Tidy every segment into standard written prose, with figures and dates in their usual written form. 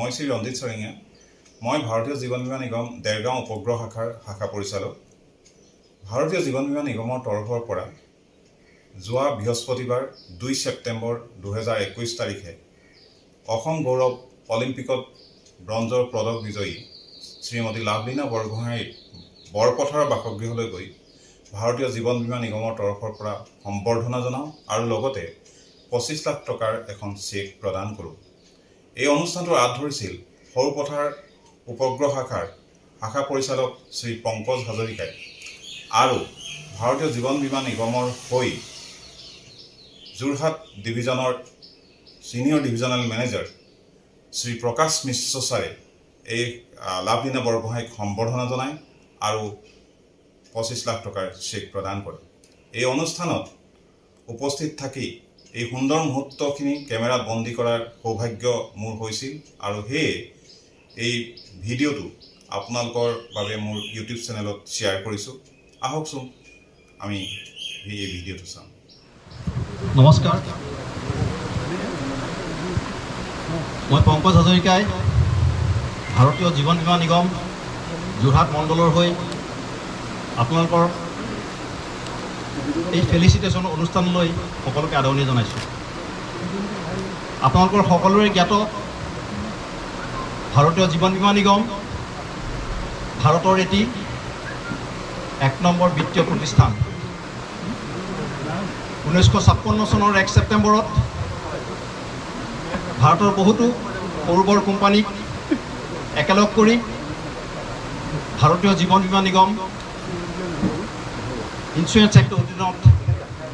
মই শ্ৰী ৰঞ্জিত চৰিঙীয়া। মই ভাৰতীয় জীৱন বীমা নিগম দেৰগাঁও উপগ্ৰহ শাখা পৰিচালক। ভাৰতীয় জীৱন বীমা নিগমৰ তৰফৰ পৰা যোৱা বৃহস্পতিবাৰ 2 ছেপ্টেম্বৰ 2021 তাৰিখে অসম গৌৰৱ অলিম্পিকত ব্ৰঞ্জৰ পদক বিজয়ী শ্ৰীমতী লাভলীনা বৰগোহাঁইৰ বৰপথাৰৰ বাসগৃহলৈ গৈ ভাৰতীয় জীৱন বীমা নিগমৰ তৰফৰ পৰা সম্বৰ্ধনা জনাওঁ আৰু লগতে 25 লাখ টকাৰ এখন চেক প্ৰদান কৰোঁ। এই অনুষ্ঠানটোৰ আঁত ধৰিছিল সৰুপথাৰ উপগ্ৰহ শাখা পৰিচালক শ্ৰী পংকজ হাজৰিকাই আৰু ভাৰতীয় জীৱন বীমা নিগমৰ হৈ যোৰহাট ডিভিজনৰ senior divisional manager Shri Prakash Mishra ছাৰে এই লাভলীনা বৰগোহাঁইক সম্বৰ্ধনা জনায় আৰু 25 লাখ টকাৰ চেক প্ৰদান কৰে। এই অনুষ্ঠানত উপস্থিত থাকি এই সুন্দৰ মুহূৰ্তখিনি কেমেৰাত বন্দী কৰাৰ সৌভাগ্য মোৰ হৈছিল আৰু সেয়ে এই ভিডিঅ'টো আপোনালোকৰ বাবে মোৰ ইউটিউব চেনেলত শ্বেয়াৰ কৰিছোঁ। আহকচোন আমি এই ভিডিঅ'টো চাম। নমস্কাৰ, মই পংকজ হাজৰিকাই ভাৰতীয় জীৱন বীমা নিগম যোৰহাট মণ্ডলৰ হৈ আপোনালোকৰ এই ফেলিচিটেশ্যন অনুষ্ঠানলৈ সকলোকে আদৰণি জনাইছোঁ। আপোনালোকৰ সকলোৰে জ্ঞাত ভাৰতীয় জীৱন বীমা নিগম ভাৰতৰ এটি 1 নম্বৰ বিত্তীয় প্ৰতিষ্ঠান। 1956 চনৰ 1 ছেপ্টেম্বৰত ভাৰতৰ বহুতো সৰু বৰ কোম্পানীক একেলগ কৰি ভাৰতীয় জীৱন বীমা নিগম ইঞ্চুৰেঞ্চ এক্টৰ অধীনত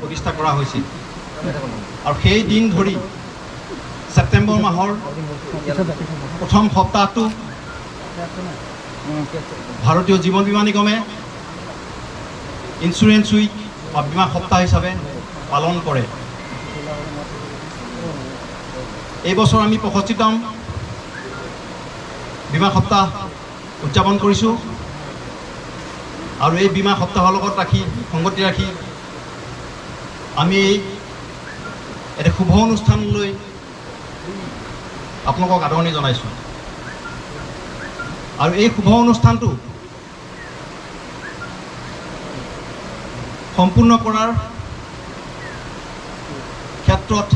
প্ৰতিষ্ঠা কৰা হৈছিল আৰু সেই দিন ধৰি ছেপ্টেম্বৰ মাহৰ প্ৰথম সপ্তাহটো ভাৰতীয় জীৱন বীমা নিগমে ইঞ্চুৰেঞ্চ উইক বা বীমা সপ্তাহ হিচাপে পালন কৰে। এই বছৰ আমি 65তম বীমা সপ্তাহ উদযাপন কৰিছোঁ আৰু এই বীমা সপ্তাহৰ লগত সংগতি ৰাখি আমি এটা শুভ অনুষ্ঠানলৈ আপোনালোকক আদৰণি জনাইছোঁ আৰু এই শুভ অনুষ্ঠানটো সম্পূৰ্ণ কৰাৰ ক্ষেত্ৰত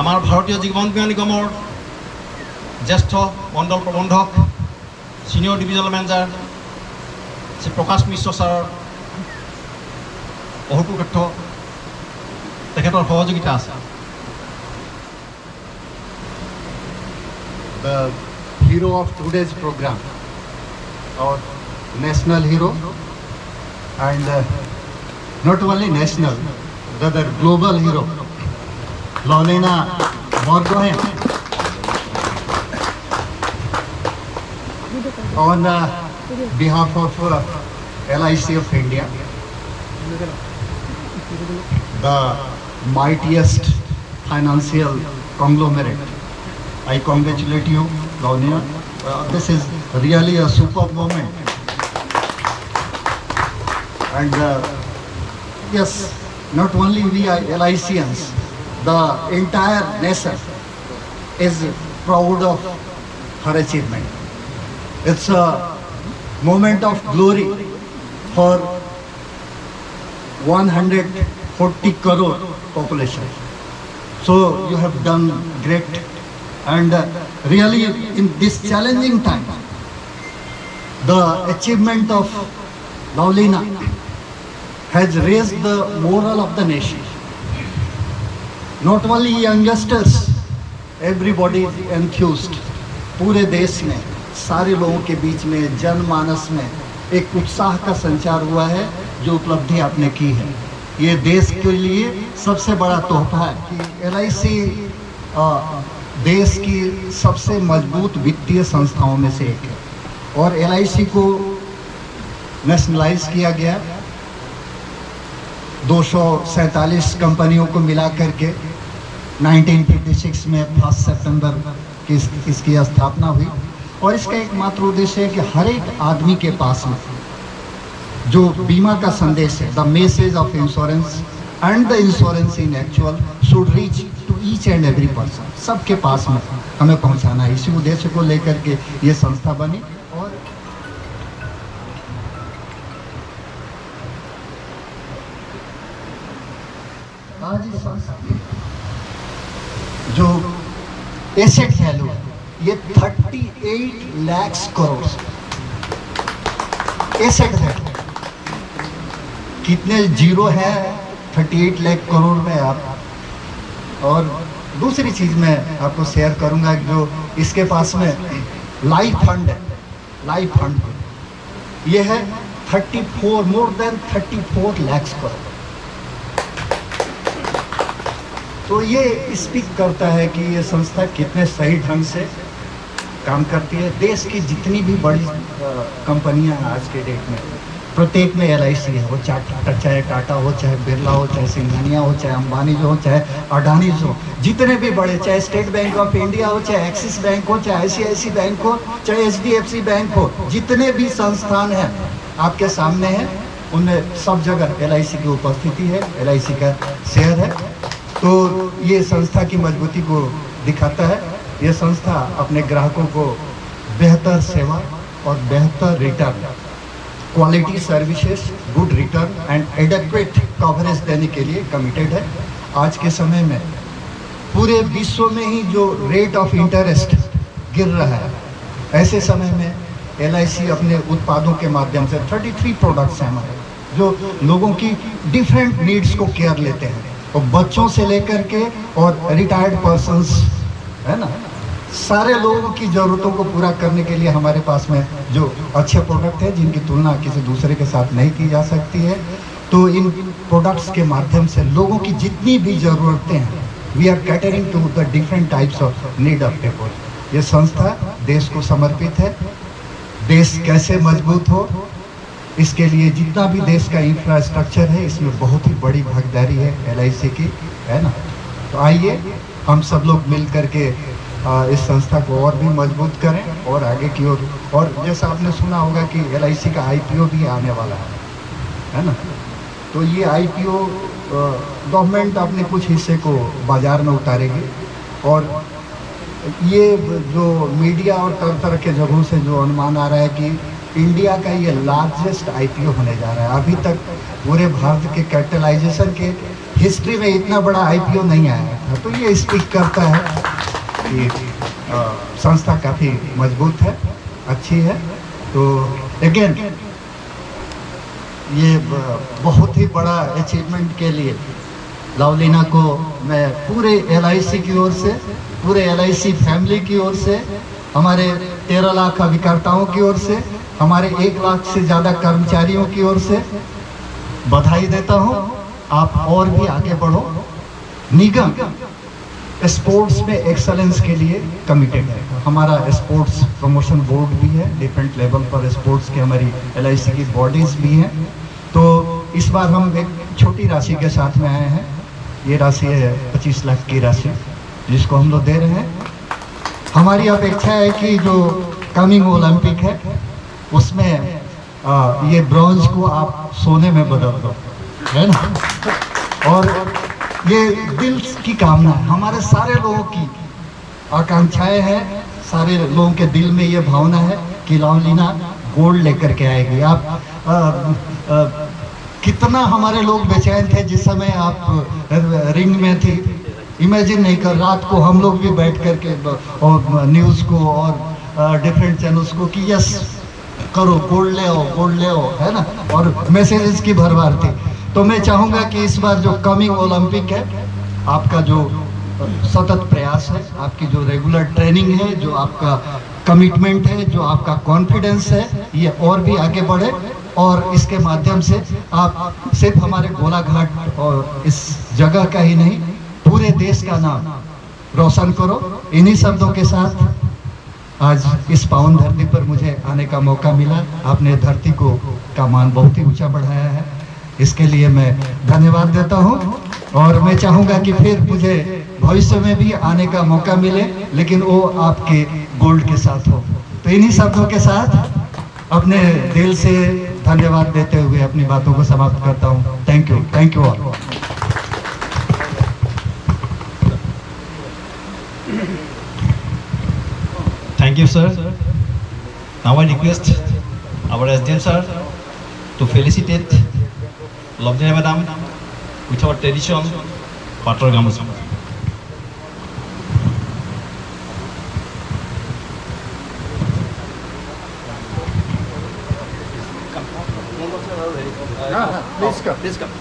আমাৰ ভাৰতীয় জীৱন বীমা নিগমৰ জ্যেষ্ঠ মণ্ডল প্ৰবন্ধক senior divisional manager Shri Prakash মিশ্ৰ ছাৰৰ বহুতো তথ্য তেখেতৰ সহযোগিতা আছে। The hero of today's program, our national hero, and not only national, but the global hero, Lavalina Borogohai, on behalf of LIC of India, the mightiest financial conglomerate. I congratulate you, Lavalina. This is really a superb moment. And yes, not only we LICians, the entire nation is proud of her achievement. It's a moment of glory for 140 crore population. So you have done great, and really in this challenging time, the achievement of Lavalina has raised the morale of the nation. Not only youngsters, everybody is enthused. पूरे देश में सारे लोगों के बीच में जनमानस में एक उत्साह का संचार हुआ है जो उपलब्धि आपने की है। ये देश के लिए सबसे बड़ा तोहफा है कि LIC देश की सबसे मजबूत वित्तीय संस्थाओं में से एक है और LIC को नेशनलाइज किया गया। 247 कंपनियों को मिला करके 1956 में 1 सितंबर की इसकी स्थापना हुई और इसका एकमात्र उद्देश्य है कि हर एक आदमी के पास में जो बीमा का संदेश है, the message of insurance and the insurance in actual should reach to each and every person. सबके पास में हमें पहुंचाना है, इसी उद्देश्य को लेकर के ये संस्था बनी। और आज इस संस्था जो एसेट वैल्यू है ये 38 लाख करोड़ एसेट वैल्यू। कितने जीरो है 38 लाख करोड़ में आप। और दूसरी चीज मैं आपको शेयर करूंगा, जो इसके पास में लाइफ फंड है, लाइफ फंड ये है 34 मोर देन 34 लाख करोड़। तो ये स्पीक करता है कि ये संस्था कितने सही ढंग से काम करती है। देश की जितनी भी बड़ी कंपनियां हैं आज के डेट में, प्रत्येक में LIC है, वो चाहे टाटा हो, चाहे बिरला हो, चाहे सिंघानिया हो, चाहे अंबानी जो हो, चाहे अडानी हो, जितने भी बड़े, चाहे स्टेट बैंक ऑफ इंडिया हो, चाहे एक्सिस बैंक हो, चाहे ICICI बैंक हो, चाहे HDFC बैंक हो, जितने भी संस्थान हैं आपके सामने हैं, उनमें सब जगह LIC की उपस्थिति है, LIC का शेयर है। तो ये संस्था की मजबूती को दिखाता है। ये संस्था अपने ग्राहकों को बेहतर सेवा और बेहतर return, quality services, good return and adequate coverage देने के लिए कमिटेड है। आज के समय में पूरे विश्व में ही जो रेट ऑफ इंटरेस्ट गिर रहा है, ऐसे समय में LIC अपने उत्पादों के माध्यम से 33 प्रोडक्ट्स हैं हमारे, जो लोगों की डिफरेंट नीड्स को केयर लेते हैं, और बच्चों से लेकर के और रिटायर्ड पर्सन्स, है ना, सारे लोगों की ज़रूरतों को पूरा करने के लिए हमारे पास में जो अच्छे प्रोडक्ट हैं, जिनकी तुलना किसी दूसरे के साथ नहीं की जा सकती है। तो इन प्रोडक्ट्स के माध्यम से लोगों की जितनी भी ज़रूरतें हैं, we are catering to the different types of need of people. ये संस्था देश को समर्पित है। देश कैसे मजबूत हो, इसके लिए जितना भी देश का इंफ्रास्ट्रक्चर है, इसमें बहुत ही बड़ी भागीदारी है LIC की, है ना। तो आइए हम सब लोग मिल करके इस संस्था को और भी मजबूत करें और आगे की ओर। और जैसा आपने सुना होगा कि LIC का IPO भी आने वाला है ना। तो ये IPO गवर्नमेंट अपने कुछ हिस्से को बाजार में उतारेगी, और ये जो मीडिया और तरह तरह के जगहों से जो अनुमान आ रहा है कि इंडिया का ये लार्जेस्ट IPO होने जा रहा है। अभी तक पूरे भारत के कैपिटलाइजेशन के हिस्ट्री में इतना बड़ा IPO नहीं आया था। तो ये स्पीक करता है कि संस्था काफ़ी मजबूत है, अच्छी है। तो अगेन ये बहुत ही बड़ा अचीवमेंट के लिए लवलीना को मैं पूरे LIC की ओर से, पूरे LIC फैमिली की ओर से, हमारे 13 लाख अभिकर्ताओं की ओर से, हमारे 1 लाख से ज़्यादा कर्मचारियों की ओर से बधाई देता हूँ। आप और भी आगे बढ़ो। निगम स्पोर्ट्स में एक्सेलेंस के लिए कमिटेड है। हमारा स्पोर्ट्स प्रमोशन बोर्ड भी है, डिफरेंट लेवल पर स्पोर्ट्स की हमारी LIC की बॉडीज़ भी हैं। तो इस बार हम एक छोटी राशि के साथ में आए हैं। ये राशि है 25 लाख की राशि, जिसको हम लोग दे रहे हैं। हमारी अपेक्षा है कि जो कमिंग ओलंपिक है उसमें ये ब्रॉन्ज को आप सोने में बदल दो, है ना। और ये दिल की कामना है, हमारे सारे लोगों की आकांक्षाएं हैं, सारे लोगों के दिल में ये भावना है कि लवलीना गोल्ड लेकर के आएगी। आप कितना हमारे लोग बेचैन थे जिस समय आप रिंग में थी, इमेजिन नहीं कर। रात को हम लोग भी बैठ कर के और न्यूज़ को और डिफरेंट चैनल्स को कि यस करो, गोल्ड ले आओ, गोल्ड ले आओ, है ना, और मैसेजेस की भरमार थी। तो मैं चाहूँगा कि इस बार जो कमिंग ओलंपिक है, आपका जो सतत प्रयास है, आपकी जो रेगुलर ट्रेनिंग है, जो आपका कमिटमेंट है, जो आपका कॉन्फिडेंस है, ये और भी आगे बढ़े। और इसके माध्यम से आप सिर्फ हमारे गोलाघाट और इस जगह का ही नहीं, पूरे देश का नाम रोशन करो। इन्हीं शब्दों के साथ आज इस पावन धरती पर मुझे आने का मौका मिला। आपने धरती को का मान बहुत ही ऊंचा बढ़ाया है, इसके लिए मैं धन्यवाद देता हूं। और मैं चाहूँगा कि फिर मुझे भविष्य में भी आने का मौका मिले, लेकिन वो आपके गोल्ड के साथ हो। तो इन्हीं शब्दों के साथ अपने दिल से धन्यवाद देते हुए अपनी बातों को समाप्त करता हूँ। Thank you all. Thank you, sir. Now I request our SDM sir to felicitate Lovlina Madam with our tradition, Pator Gamusa. Please come. Please come.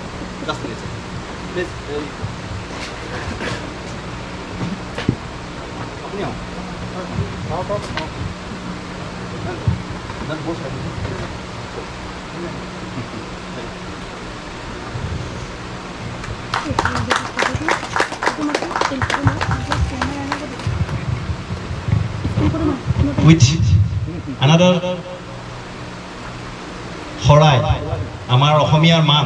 Just please. Please. अपनी आओ. With another শৰাই আমাৰ অসমীয়াৰ মান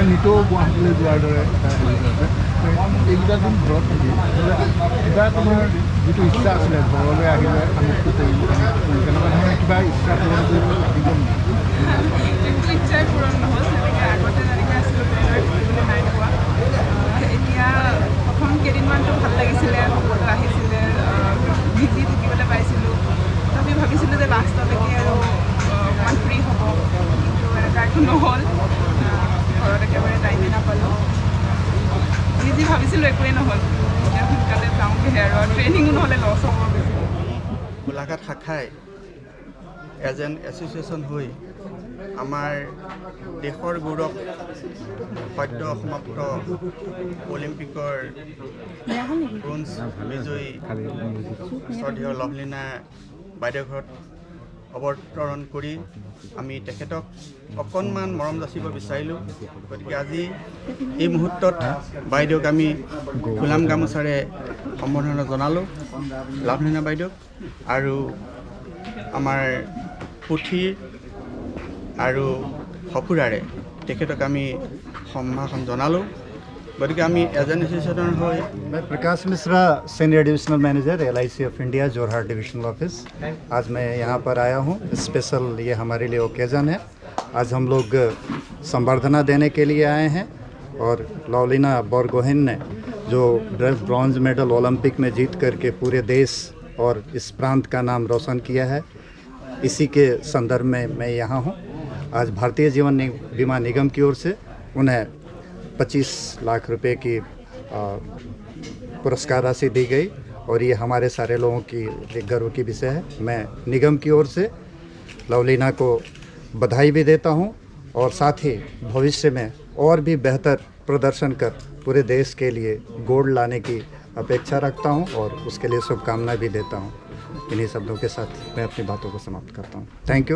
নিতৌ গুৱাহাটীলৈ যোৱাৰ দৰে এইকেইটা দিন ঘৰত থাকি কিবা তোমাৰ যিটো ইচ্ছা আছিলে ঘৰলৈ আহিলে আমুকটো কৰিম তেনেকুৱা ধৰণৰ কিবা ইচ্ছা পূৰণ কৰিব লাগিব একো ইচ্ছাই পূৰণ নহ'ল তেনেকৈ আগতে যেনেকৈ আছিলোঁ তেনেকৈ কৰিবলৈ নাই পোৱা এতিয়া প্ৰথম কেইদিনমানটো ভাল লাগিছিলে সকলো আহিছিলে বিজি থাকিবলৈ পাইছিলোঁ তথাপি ভাবিছিলোঁ যে লাষ্টলৈকে আৰু অকণমান ফ্ৰী হ'ব কিন্তু এনেকুৱা একো নহ'ল ঘৰত একেবাৰে টাইমে নাপালোঁ যি ভাবিছিলোঁ একোৱেই নহ'ল এতিয়া সোনকালে যাওঁগৈহে আৰু ট্ৰেইনিঙো নহ'লে লছ হ'ব বেছি গোলাঘাট শাখাই এজ এন এছ'চিয়েশ্যন হৈ আমাৰ দেশৰ গৌৰৱ সদ্য সমাপ্ত অলিম্পিকৰ ব্ৰঞ্জ বিজয়ী শ্ৰদ্ধেয় লভলীনা বাইদেউ ঘৰত অৱতৰণ কৰি আমি তেখেতক অকণমান মৰম যাচিব বিচাৰিলোঁ গতিকে আজি এই মুহূৰ্তত বাইদেউক আমি গোলাম গামোচাৰে সম্বৰ্ধনা জনালোঁ লভলীনা বাইদেউক আৰু আমাৰ পুথিৰ আৰু সঁফুৰাৰে তেখেতক আমি সম্ভাষণ জনালোঁ গতিকে আমি এজন এছ'চিয়েশ্যনৰ হৈ मैं Prakash Mishra senior divisional manager LIC of India Jorhat divisional office आज मैं यहाँ पर आया हूँ स्पेशल ये हमारे लिए ओकेज़न है आज हम लोग संबर्धना देने के लिए आए हैं और लवलीना बोरगोहेन ने जो ब्रॉन्ज मेडल ओलंपिक में जीत करके पूरे देश और इस प्रांत का नाम रोशन किया है इसी के संदर्भ में मैं यहाँ हूँ आज भारतीय जीवन बीमा निगम की ओर से उन्हें 25 लाख रुपए की पुरस्कार राशि दी गई और ये हमारे सारे लोगों की एक गर्व की विषय है मैं निगम की ओर से लवलीना को बधाई भी देता हूँ और साथ ही भविष्य में और भी बेहतर प्रदर्शन कर पूरे देश के लिए गोल्ड लाने की अपेक्षा रखता हूँ और उसके लिए शुभकामनाएं भी देता हूँ इन्हीं शब्दों के साथ मैं अपनी बातों को समाप्त करता हूँ थैंक यू